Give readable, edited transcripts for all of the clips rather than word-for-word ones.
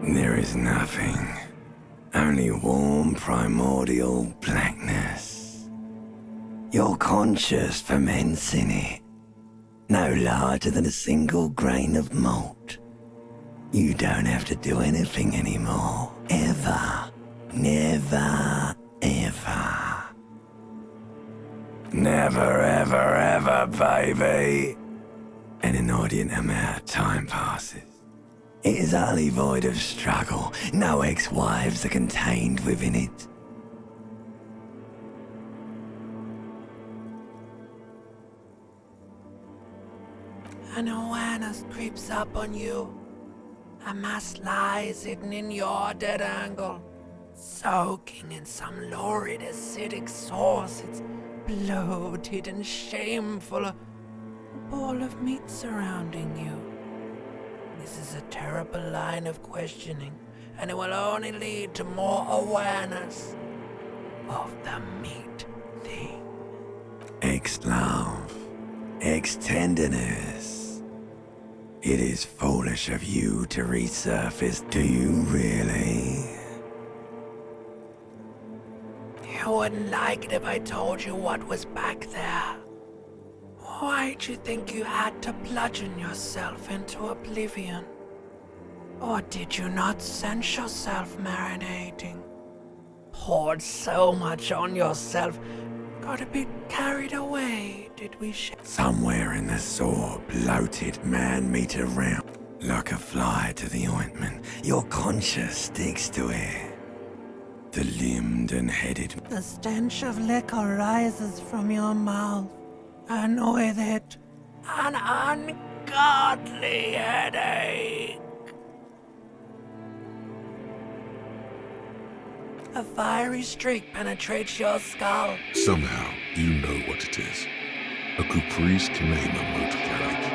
There is nothing. Only warm primordial blackness. Your conscious ferments in it. No larger than a single grain of malt. You don't have to do anything anymore. Ever. Never, ever. Never, ever, ever, baby. An inordinate amount of time passes. It is utterly void of struggle. No ex-wives are contained within it. An awareness creeps up on you. A mass lies hidden in your dead angle, soaking in some lurid acidic source. It's bloated and shameful, a ball of meat surrounding you. This is a terrible line of questioning, and it will only lead to more awareness of the meat thing. Ex-love, ex-tenderness. It is foolish of you to resurface, do you really? You wouldn't like it if I told you what was back there. Why'd you think you had to bludgeon yourself into oblivion? Or did you not sense yourself marinating? Poured so much on yourself, got a bit carried away, did we? Somewhere in the sore, bloated man-meat around. Like a fly to the ointment, your conscience sticks to it. The limbed and headed. The stench of liquor rises from your mouth, and with it, an ungodly headache. A fiery streak penetrates your skull. Somehow, you know what it is. A Caprice Kinema motor carriage.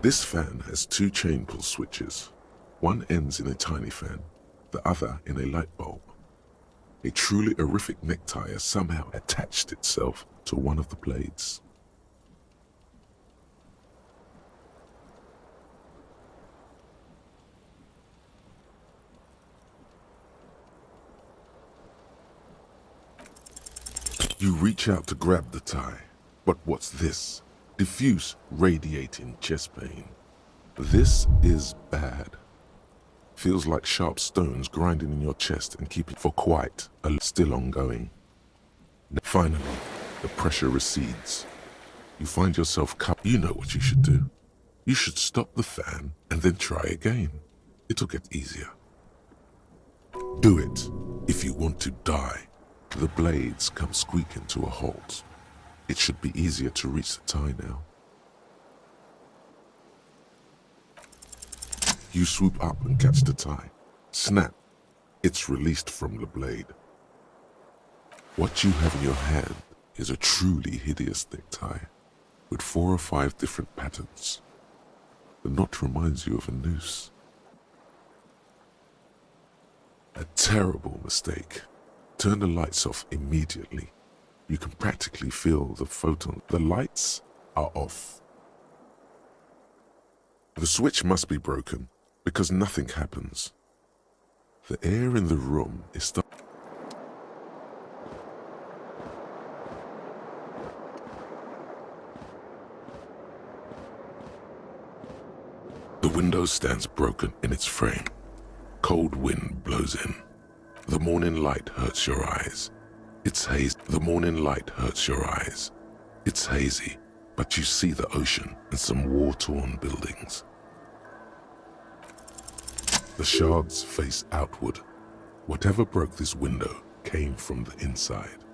This fan has two chain pull switches. One ends in a tiny fan, the other in a light bulb. A truly horrific necktie has somehow attached itself to one of the blades. You reach out to grab the tie, but what's this? Diffuse, radiating chest pain. This is bad. Feels like sharp stones grinding in your chest and keeping for quite a still ongoing. Finally, the pressure recedes. You find yourself cupped. You know what you should do. You should stop the fan and then try again. It'll get easier. Do it if you want to die. The blades come squeaking to a halt. It should be easier to reach the tie now. You swoop up and catch the tie. Snap. It's released from the blade. What you have in your hand is a truly hideous necktie with 4 or 5 different patterns. The knot reminds you of a noose. A terrible mistake. Turn the lights off immediately. You can practically feel the photon. The lights are off. The switch must be broken because nothing happens. The air in the room is The window stands broken in its frame. Cold wind blows in. The morning light hurts your eyes. It's hazy. The morning light hurts your eyes. It's hazy, but you see the ocean and some war-torn buildings. The shards face outward. Whatever broke this window came from the inside.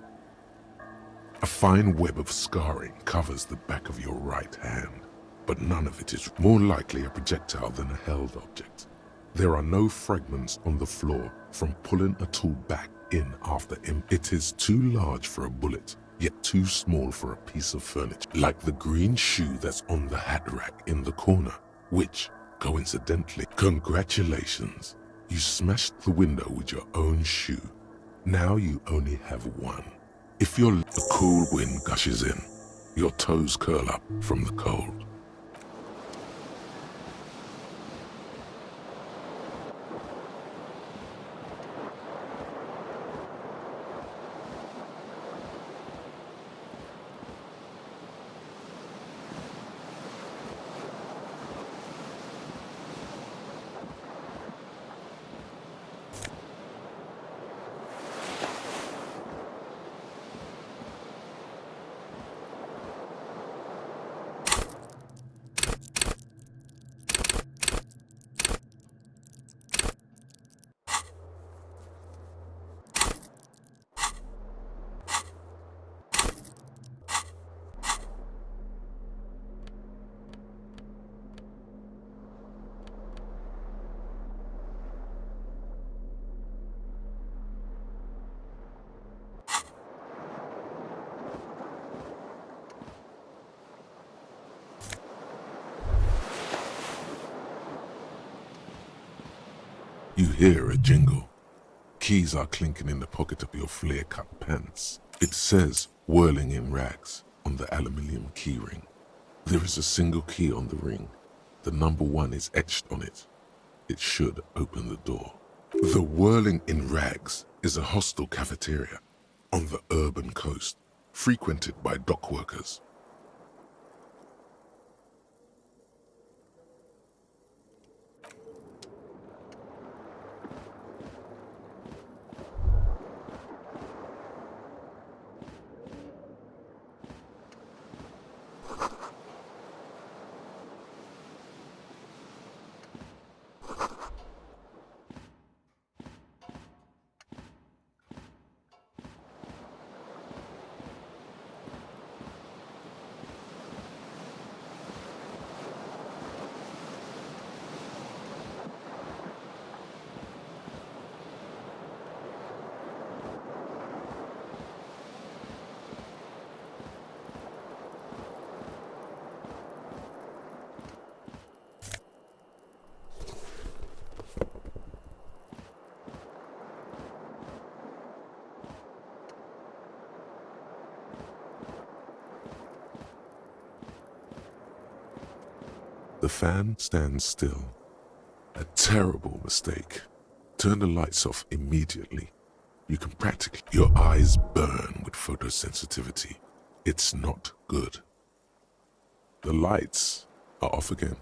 A fine web of scarring covers the back of your right hand, but none of it is more likely a projectile than a held object. There are no fragments on the floor from pulling a tool back in after it is too large for a bullet, yet too small for a piece of furniture, like the green shoe that's on the hat rack in the corner, which, coincidentally, congratulations, you smashed the window with your own shoe. Now you only have one. If a cool wind gushes in, your toes curl up from the cold. You hear a jingle. Keys are clinking in the pocket of your flare-cut pants. It says, whirling in rags, on the aluminium keyring. There is a single key on the ring. The number 1 is etched on it. It should open the door. The whirling in rags is a hostel cafeteria on the urban coast, frequented by dock workers. The fan stands still. A terrible mistake. Turn the lights off immediately. You can practically... Your eyes burn with photosensitivity. It's not good. The lights are off again.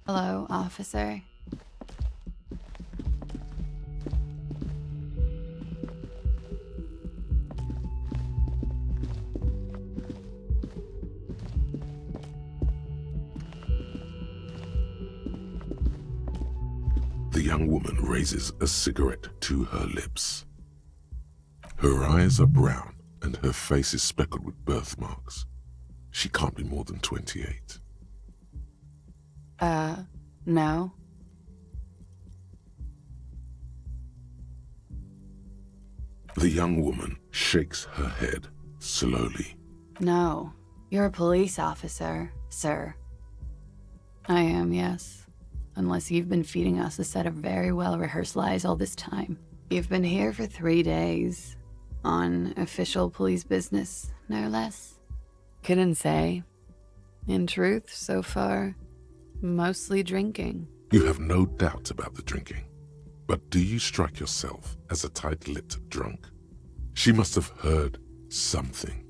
Hello, officer. The young woman raises a cigarette to her lips. Her eyes are brown and her face is speckled with birthmarks. She can't be more than 28. No. The young woman shakes her head slowly. No. You're a police officer, sir. I am, yes. Unless you've been feeding us a set of very well-rehearsed lies all this time. You've been here for 3 days. On official police business, no less. Couldn't say. In truth, so far, mostly drinking. You have no doubt about the drinking. But do you strike yourself as a tight-lipped drunk? She must have heard something.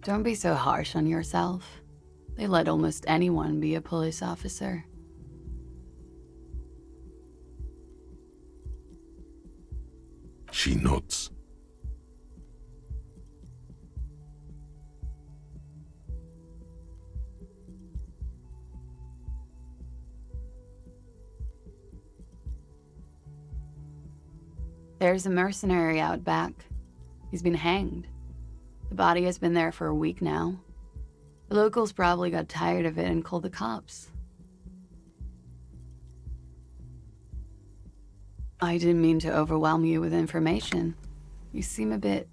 Don't be so harsh on yourself. They let almost anyone be a police officer. She nods. There's a mercenary out back. He's been hanged. The body has been there for a week now. The locals probably got tired of it and called the cops. I didn't mean to overwhelm you with information. You seem a bit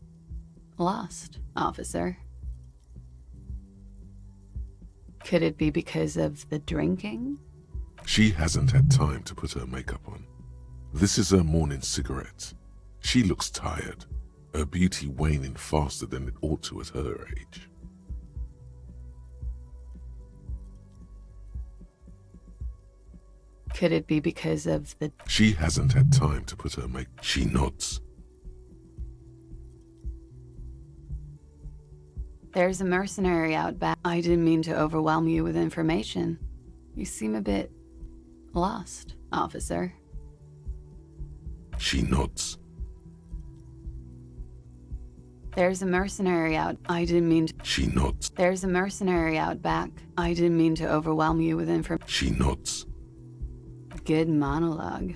lost, officer. Could it be because of the drinking? She hasn't had time to put her makeup on. This is her morning cigarette. She looks tired, her beauty waning faster than it ought to at her age. Could it be because of the... She hasn't had time to put her makeup. She nods. There's a mercenary out back. I didn't mean to overwhelm you with information. You seem a bit lost, officer. She nods. There's a mercenary out. I didn't mean to... She nods. There's a mercenary out back. I didn't mean to overwhelm you with information. She nods. Good monologue.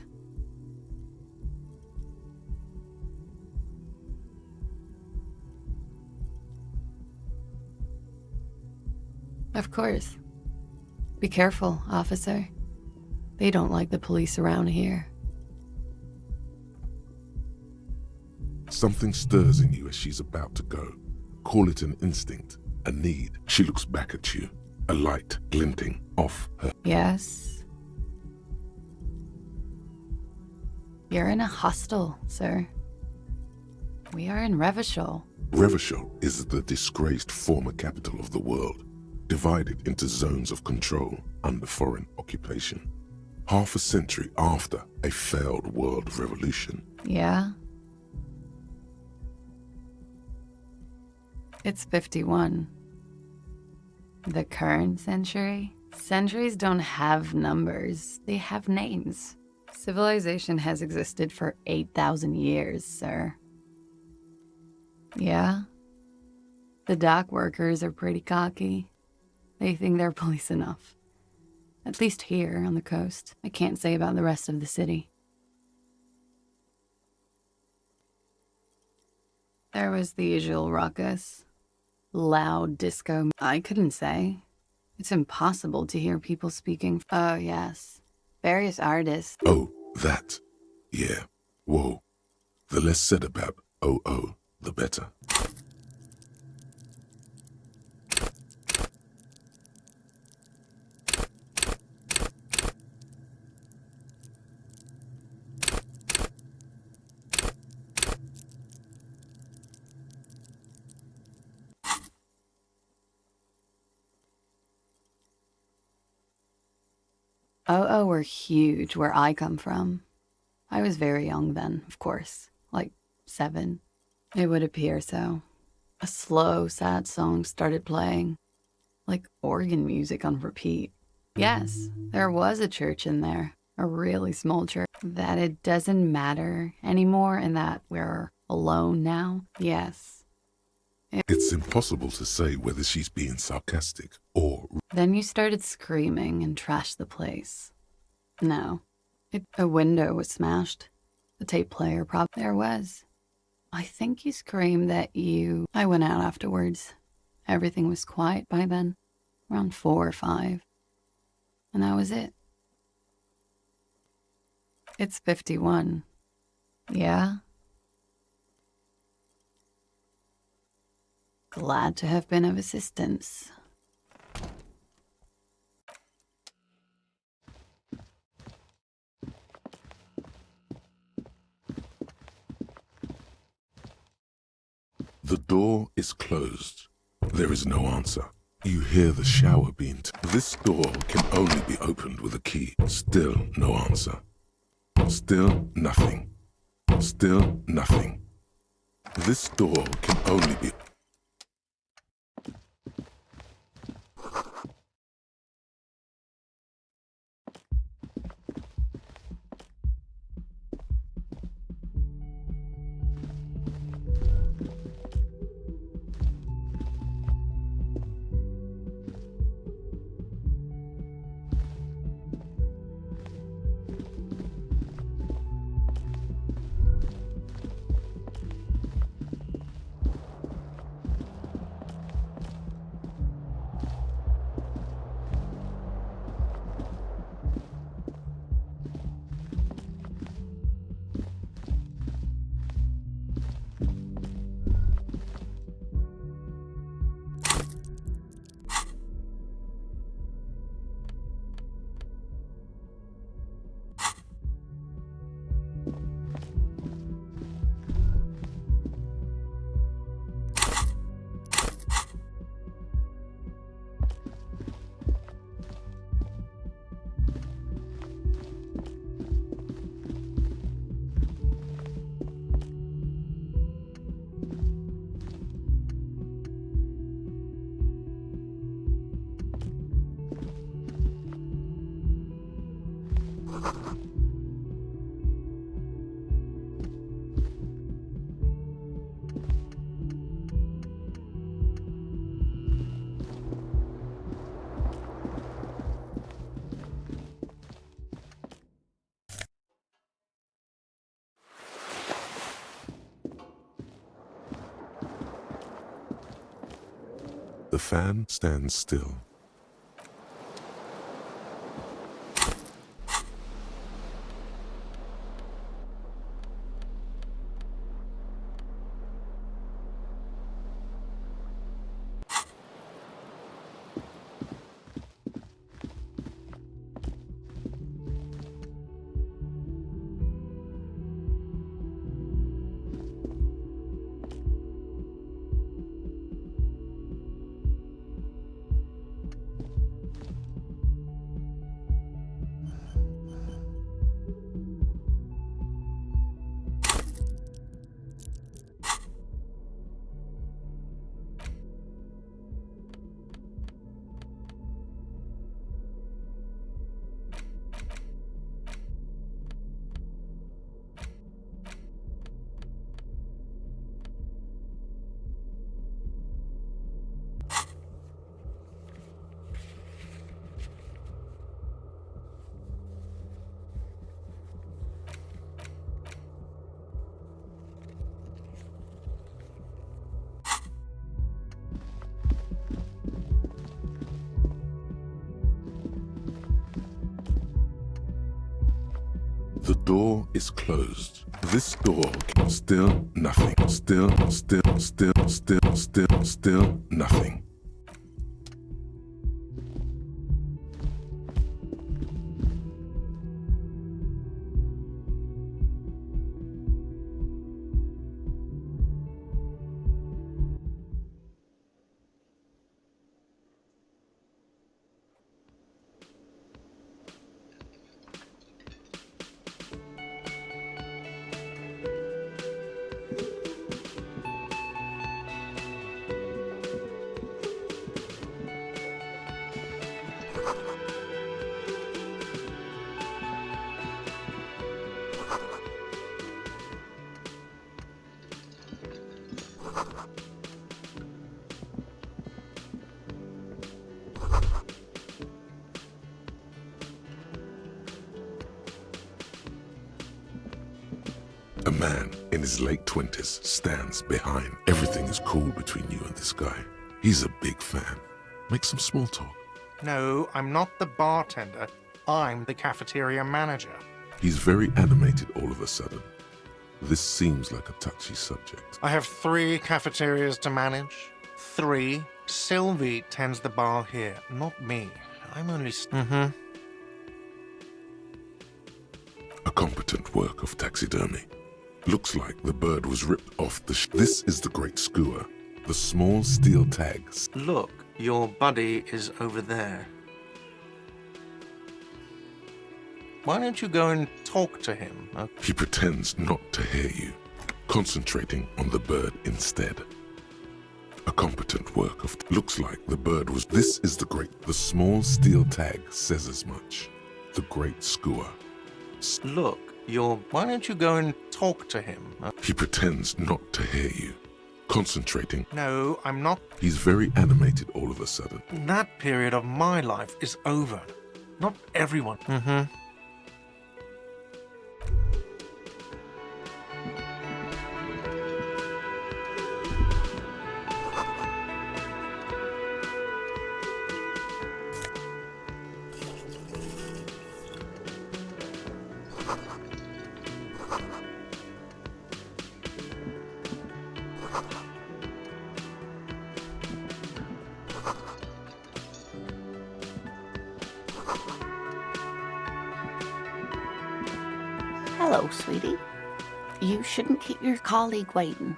Of course. Be careful, officer. They don't like the police around here. Something stirs in you as she's about to go. Call it an instinct, a need. She looks back at you, a light glinting off her. Yes? You're in a hostel, sir. We are in Revachol. Revachol is the disgraced former capital of the world, divided into zones of control under foreign occupation. Half a century after a failed world revolution. Yeah? It's 51. The current century? Centuries don't have numbers, they have names. Civilization has existed for 8,000 years, sir. Yeah? The dock workers are pretty cocky. They think they're police enough. At least here on the coast. I can't say about the rest of the city. There was the usual ruckus. Loud disco. I couldn't say. It's impossible to hear people speaking. Oh, yes. Various artists. Oh, that. Yeah. Whoa. The less said about OO, the better. OO were huge where I come from. I was very young then, of course. Like 7. It would appear so. A slow, sad song started playing. Like organ music on repeat. Yes, there was a church in there. A really small church. That it doesn't matter anymore and that we're alone now? Yes. It's impossible to say whether she's being sarcastic or... Then you started screaming and trashed the place. No. A window was smashed. The tape player there was. I think you screamed that I went out afterwards. Everything was quiet by then. Around 4 or 5. And that was it. It's 51. Yeah? Glad to have been of assistance. The door is closed. There is no answer. You hear the shower being... This door can only be opened with a key. Still no answer. Still nothing. Still nothing. This door can only be... The fan stands still. The door is closed. This door can still nothing. Still nothing. man in his late 20s stands behind. Everything is cool between you and this guy. He's a big fan. Make some small talk. No, I'm not the bartender. I'm the cafeteria manager. He's very animated all of a sudden. This seems like a touchy subject. I have 3 cafeterias to manage. 3. Sylvie tends the bar here, not me. I'm only... A competent work of taxidermy. Looks like the bird was ripped off the This is the great skewer. The small steel tags. Look, your buddy is over there. Why don't you go and talk to him? He pretends not to hear you, concentrating on the bird instead. A competent work of... Looks like the bird was... This is the great... The small steel tag says as much. The great skewer. Look, why don't you go and talk to him? He pretends not to hear you, concentrating... No, I'm not... He's very animated all of a sudden. That period of my life is over. Not everyone... Hello, sweetie. You shouldn't keep your colleague waiting.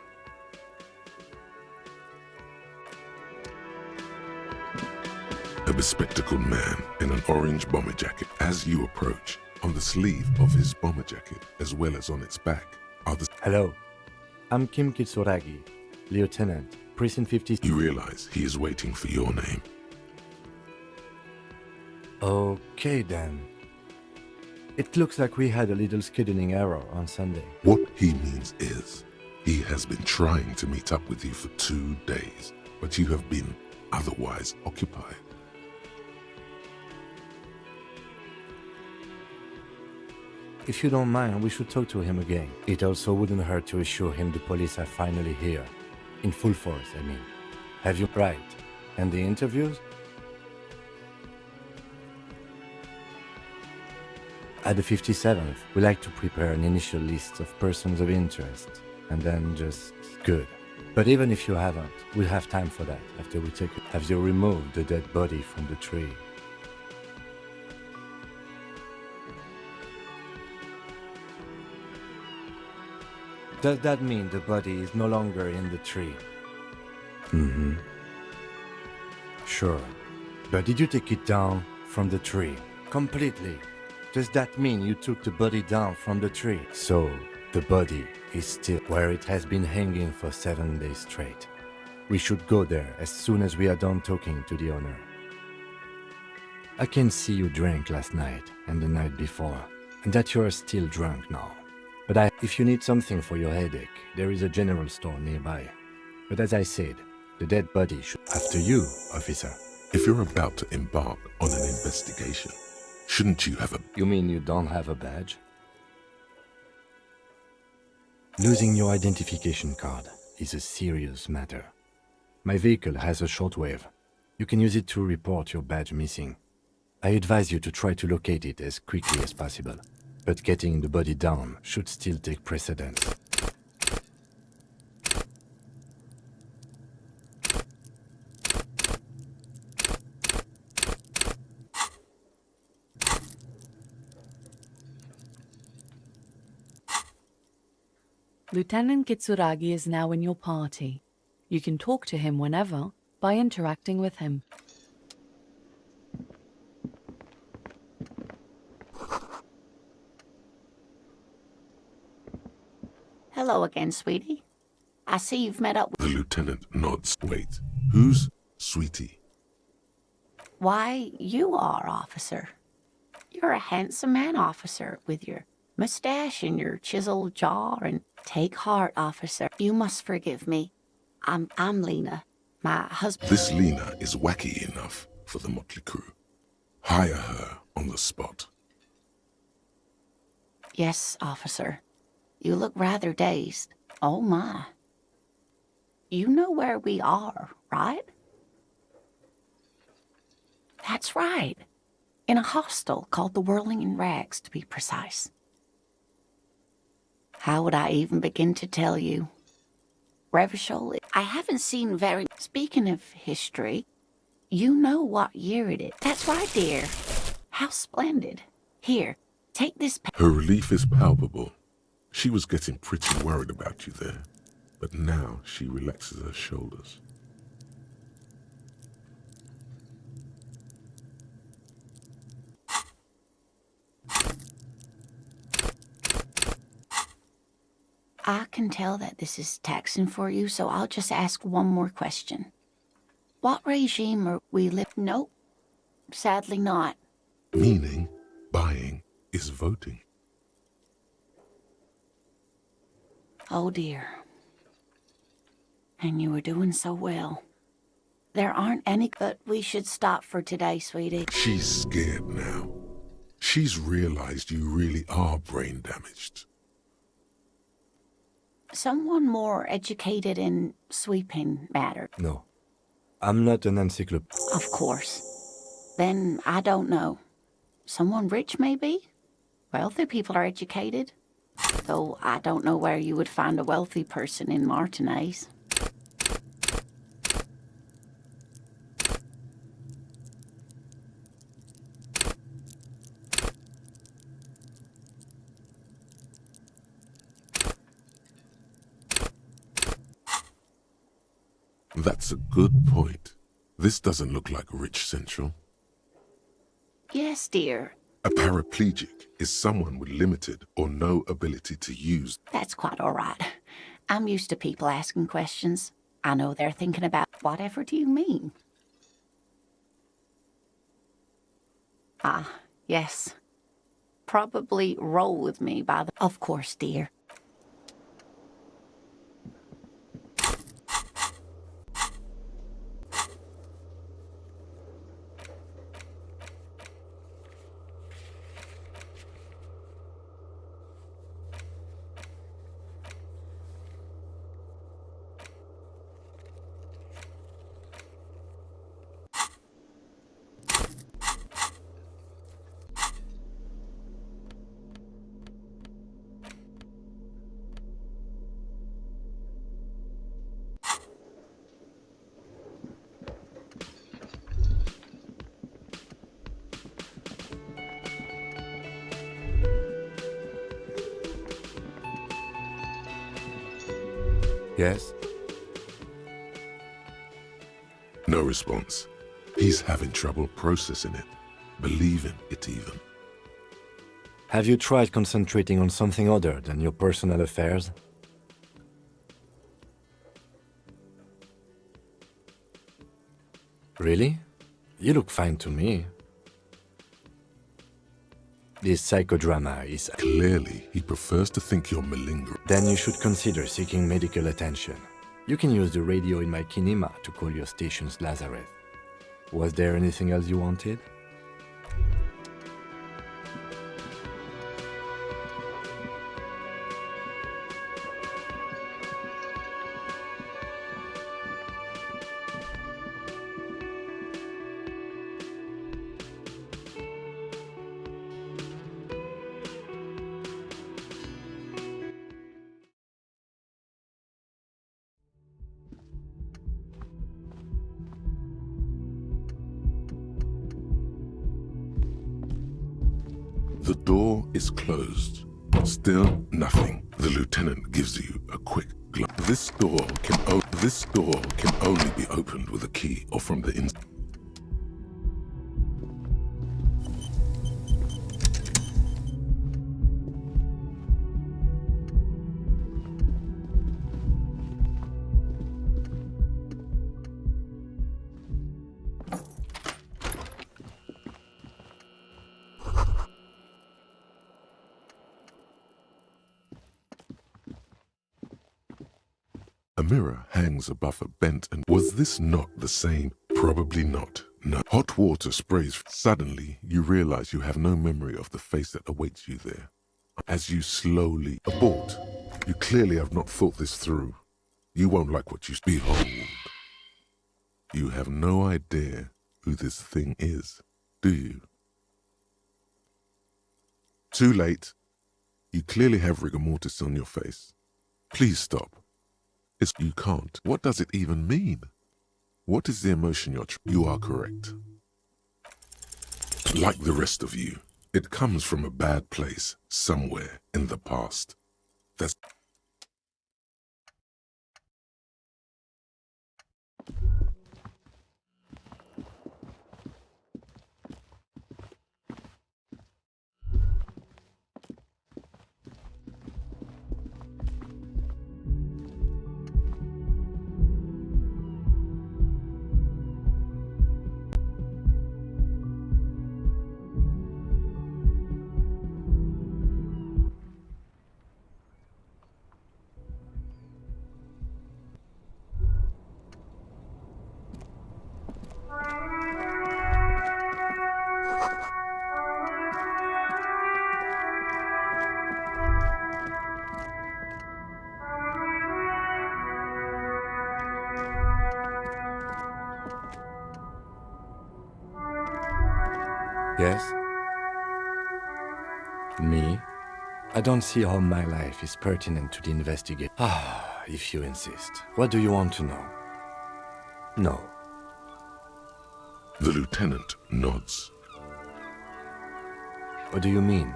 A bespectacled man in an orange bomber jacket. As you approach, on the sleeve of his bomber jacket, as well as on its back, are the... Hello, I'm Kim Kitsuragi, Lieutenant, Precinct 50. You realize he is waiting for your name. Okay then. It looks like we had a little scheduling error on Sunday. What he means is, he has been trying to meet up with you for 2 days, but you have been otherwise occupied. If you don't mind, we should talk to him again. It also wouldn't hurt to assure him the police are finally here. In full force, I mean. Have you... Right. And the interviews? At the 57th, we like to prepare an initial list of persons of interest, and then just... Good. But even if you haven't, we'll have time for that after we take... Have you removed the dead body from the tree? Does that mean the body is no longer in the tree? Mm-hmm. Sure. But did you take it down from the tree? Completely. Does that mean you took the body down from the tree? So, the body is still where it has been hanging for 7 days straight. We should go there as soon as we are done talking to the owner. I can see you drank last night and the night before, and that you are still drunk now. But if you need something for your headache, there is a general store nearby. But as I said, the dead body should... After you, officer. If you're about to embark on an investigation, shouldn't you have a... You mean you don't have a badge? Losing your identification card is a serious matter. My vehicle has a shortwave. You can use it to report your badge missing. I advise you to try to locate it as quickly as possible. But getting the body down should still take precedence. Lieutenant Kitsuragi is now in your party. You can talk to him whenever by interacting with him. Hello again, sweetie. I see you've met up with... The lieutenant nods. Wait, who's Sweetie? Why, you are, officer. You're a handsome man, officer, with your mustache and your chiseled jaw, and take heart, officer. You must forgive me. I'm Lena, my husband. This Lena is wacky enough for the motley crew. Hire her on the spot. Yes, officer. You look rather dazed. Oh my. You know where we are, right? That's right. In a hostel called the Whirling in Rags, to be precise. How would I even begin to tell you? Revachol, I haven't seen very... Speaking of history, you know what year it is. That's right, dear. How splendid. Here, take this... Her relief is palpable. She was getting pretty worried about you there, but now she relaxes her shoulders. I can tell that this is taxing for you, so I'll just ask one more question. What regime are we live? Nope. Sadly not. Meaning, buying is voting. Oh dear. And you were doing so well. There aren't any, but we should stop for today, sweetie. She's scared now. She's realized you really are brain damaged. Someone more educated in sweeping matter. No, I'm not an encyclopedia. Of course. Then I don't know. Someone rich, maybe? Wealthy people are educated. Though I don't know where you would find a wealthy person in Martinez. That's a good point. This doesn't look like Rich Central. Yes, dear. A paraplegic is someone with limited or no ability to use. That's quite all right. I'm used to people asking questions. I know they're thinking about, whatever do you mean? Ah, yes. Probably roll with me by the... Of course, dear. Yes? No response. He's having trouble processing it, believing it even. Have you tried concentrating on something other than your personal affairs? Really? You look fine to me. This psychodrama is... Clearly, he prefers to think you're malingering. Then you should consider seeking medical attention. You can use the radio in my kinema to call your station's Lazareth. Was there anything else you wanted? The door is closed. Still nothing. The lieutenant gives you a quick glance. This door can only be opened with a key or from the inside. A mirror hangs above a bent and... Was this not the same? Probably not. No. Hot water sprays. Suddenly, you realize you have no memory of the face that awaits you there. As you slowly abort, you clearly have not thought this through. You won't like what you behold. You have no idea who this thing is, do you? Too late. You clearly have rigor mortis on your face. Please stop. You can't. What does it even mean? What is the emotion you are correct. Like the rest of you, it comes from a bad place somewhere in the past. That's Yes? Me? I don't see how my life is pertinent to the investigation. Ah, if you insist. What do you want to know? No. the lieutenant nods. What do you mean?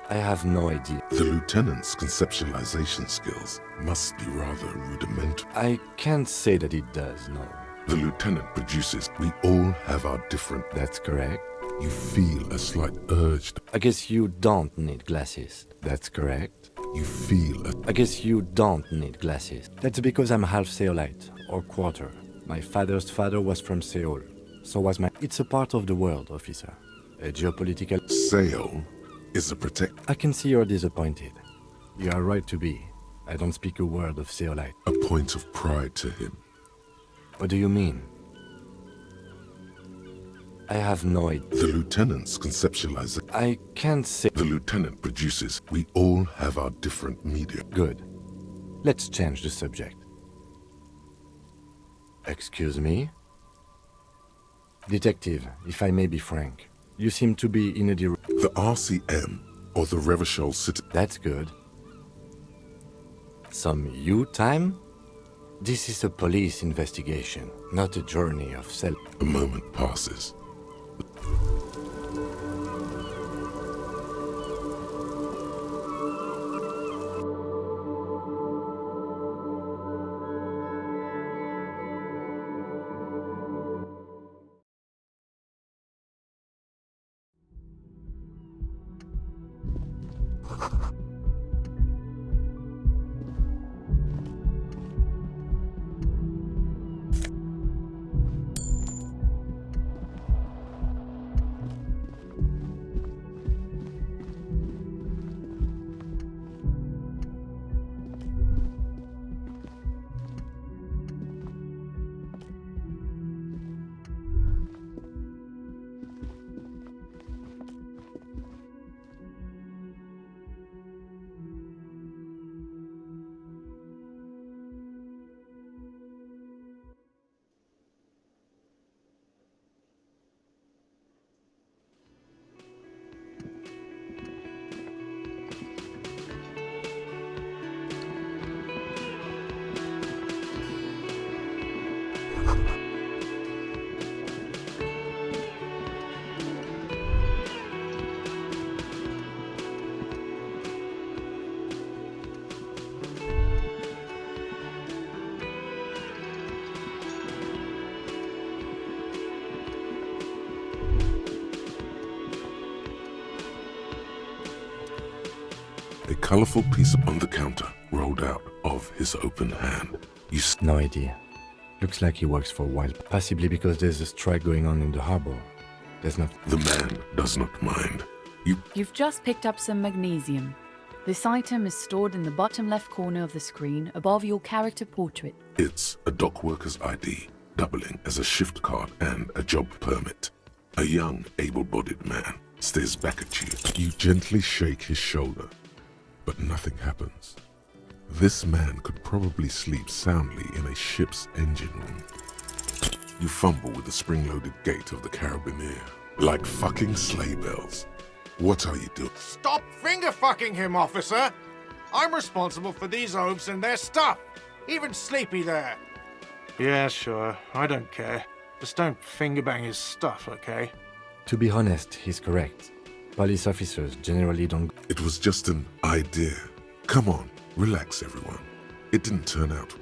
I have no idea. The lieutenant's conceptualization skills must be rather rudimentary. I can't say that it does, no. The lieutenant produces. We all have our different. That's correct. You feel a slight urge. I guess you don't need glasses. That's correct. You feel a. I guess you don't need glasses. That's because I'm half Seolite, or quarter. My father's father was from Seoul. So was my. It's a part of the world, officer. A geopolitical. Seoul is a protect. I can see you're disappointed. You are right to be. I don't speak a word of Seolite. A point of pride to him. What do you mean? I have no idea. The lieutenant's conceptualization. I can't say. The lieutenant produces. We all have our different media. Good. Let's change the subject. Excuse me? Detective, if I may be frank, you seem to be in a The RCM, or the Revachol City. That's good. Some you time? This is a police investigation, not a journey of self. A moment passes. A colorful piece on the counter rolled out of his open hand. No idea. Looks like he works for a while. Possibly because there's a strike going on in the harbor. There's not. The man does not mind. You've just picked up some magnesium. This item is stored in the bottom left corner of the screen above your character portrait. It's a dock worker's ID, doubling as a shift card and a job permit. A young, able-bodied man. stares back at you. You gently shake his shoulder, but nothing happens. This man could probably sleep soundly in a ship's engine room. You fumble with the spring-loaded gate of the carabiner, like fucking sleigh bells. What are you doing? Stop finger-fucking him, officer! I'm responsible for these oafs and their stuff! Even Sleepy there! Yeah, sure. I don't care. Just don't finger-bang his stuff, okay? To be honest, he's correct. Police officers generally don't... It was just an idea. Come on, relax everyone. It didn't turn out